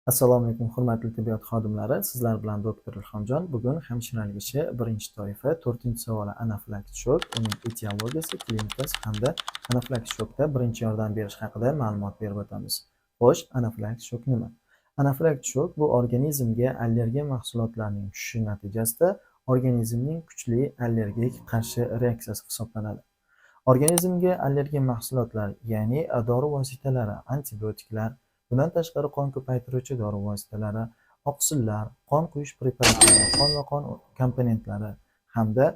Assalomu alaykum, hurmatli tibbiyot xodimlari. Sizlar bilan doktor Ilhomjon. Bugun hemshiralik ishi birinchi toifa 4-savoli anafilaktik shok, uning etiologiyasi, klinikasi hamda anafilaktik shokda birinchi yordam berish haqida ma'lumot berib o'tamiz. Xo'sh, anafilaktik shok nima? Anafilaktik shok bu organizmga allergiya mahsulotlarining tushishi natijasida organizmning kuchli allergik qarshi reaksiyasi hisoblanadi. Organizmga allergen mahsulotlar, ya'ni dori vositalari, antibiotiklar, bundan tashqari qon ko'paytiruvchi dori vositalari, oqsillar, qon quyish preparatlari, qon va qon komponentlari hamda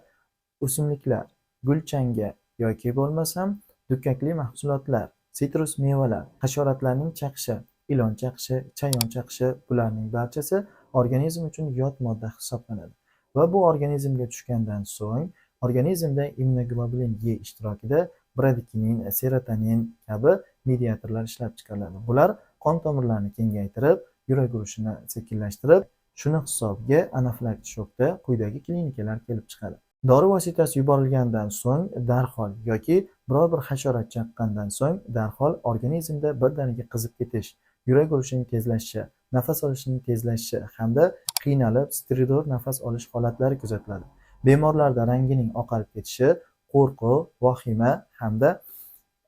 o'simliklar, gulchanga yoki bo'lmasam dukkakli mahsulotlar, sitrus mevalar, hasharotlarning chaqishi, ilon chaqishi, chayon chaqishi, bularning barchasi organizm uchun yot modda hisoblanadi va bu organizmga tushgandan so'ng organizmda immunoglobulin G ishtirokida bradikinin, serotonin kabi mediatorlar ishlab chiqariladi. Bular qon tomirlarini kengaytirib, yurak urishini sekinlashtirib, shuni hisobiga anafilaktik shokda quyidagi klinikalar kelib chiqadi. Dori vositasi yuborilgandan so'ng darhol yoki biror bir hasharot chaqqandan so'ng darhol organizmda birdaniga qizib ketish, yurak urishining tezlashishi, nafas olishning tezlashishi hamda qiynalib, stridor nafas olish holatlari kuzatiladi. Bemorlarda rangining oqarib ketishi, qo'rquv, vahima hamda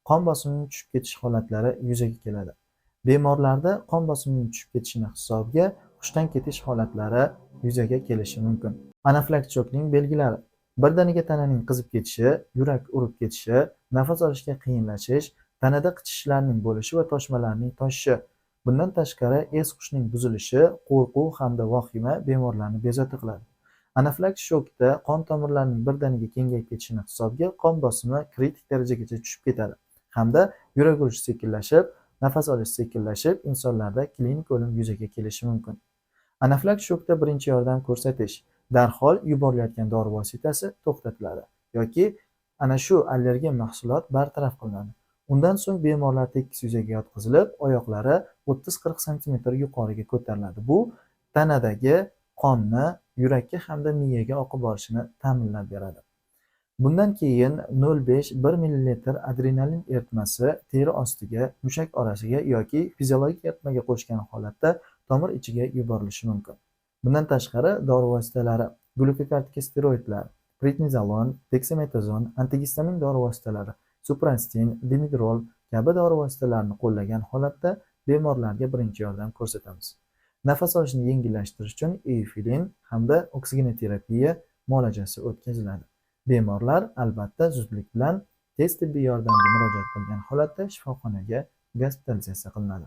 qon bosimining tushib ketish holatlari yuzaga keladi. Bemorlarda qon bosimining tushib ketishini hisobiga hushdan ketish holatlari yuzaga kelishi mumkin. Anafilaktik shokning belgilari: birdaniga tananing qizib ketishi, yurak urib ketishi, nafas olishga qiyinlashish, tanada qichishishlarning bo'lishi va toshmalarning toshishi. Bundan tashqari es-hushning buzilishi, qo'rquv hamda vahima bemorlarni bezovta qiladi. Anafilaktik shokda qon tomirlarining birdaniga kengayib ketishini hisobiga qon bosimi kritik darajagacha tushib ketadi hamda yurak urishi sekinlashib, nafas olish sekinlashib, insonlarda klinik o'lim yuzaga kelishi mumkin. Anafilaktik shokda birinchi yordam ko'rsatish: darhol yuborilayotgan dori vositasi to'xtatiladi yoki ana shu allergen mahsulot bartaraf qilinadi. Undan so'ng bemorlar tekis yuzaga yotqizilib, oyoqlari 30-40 sm yuqoriga ko'tariladi. Bu tanadagi qonni yurakka hamda miyaga oqib borishini ta'minlab beradi. Bundan keyin 0,5-1 ml adrenalin eritmasi teri ostiga, mushak orasiga yoki fiziologik eritmaga qo'shgan holatda tomir ichiga yuborilishi mumkin. Bundan tashqari dori vositalari, glukokortikosteroidlar, prednizolon, deksametazon, antigistamin dori vositalari, suprastin, dimidrol kabi dori vositalarini qo'llagan holatda bemorlarga birinchi yordam ko'rsatamiz. Nafas olishni yengillashtirish uchun eufilin hamda oksigenoterapia muolajasi o'tkaziladi. Bemorlar albatta zudlik bilan tez tibbiy yordamga murojaat qilgan holatda shifoxonaga gospitalizatsiya qilinadi.